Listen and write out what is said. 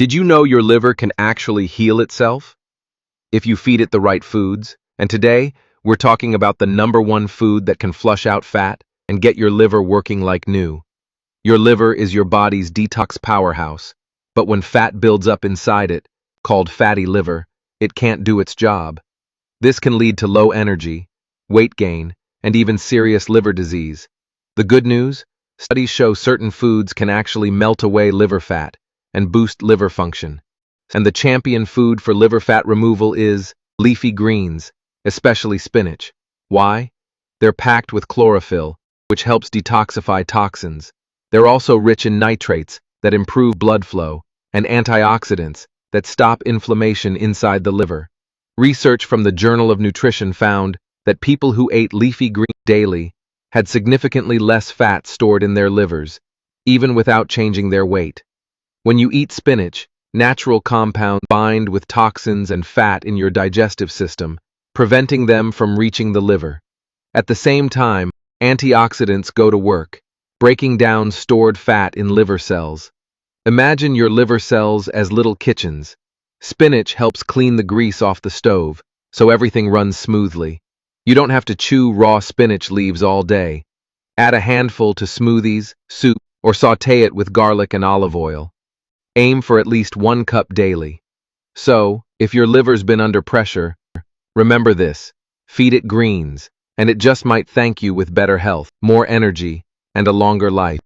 Did you know your liver can actually heal itself if you feed it the right foods? And today, we're talking about the number one food that can flush out fat and get your liver working like new. Your liver is your body's detox powerhouse, but when fat builds up inside it, called fatty liver, it can't do its job. This can lead to low energy, weight gain, and even serious liver disease. The good news? Studies show certain foods can actually melt away liver fat and boost liver function. And the champion food for liver fat removal is leafy greens, especially spinach. Why? They're packed with chlorophyll, which helps detoxify toxins. They're also rich in nitrates that improve blood flow and antioxidants that stop inflammation inside the liver. Research from the Journal of Nutrition found that people who ate leafy greens daily had significantly less fat stored in their livers, even without changing their weight. When you eat spinach, natural compounds bind with toxins and fat in your digestive system, preventing them from reaching the liver. At the same time, antioxidants go to work, breaking down stored fat in liver cells. Imagine your liver cells as little kitchens. Spinach helps clean the grease off the stove, so everything runs smoothly. You don't have to chew raw spinach leaves all day. Add a handful to smoothies, soup, or sauté it with garlic and olive oil. Aim for at least 1 cup daily. So, if your liver's been under pressure, remember this: feed it greens, and it just might thank you with better health, more energy, and a longer life.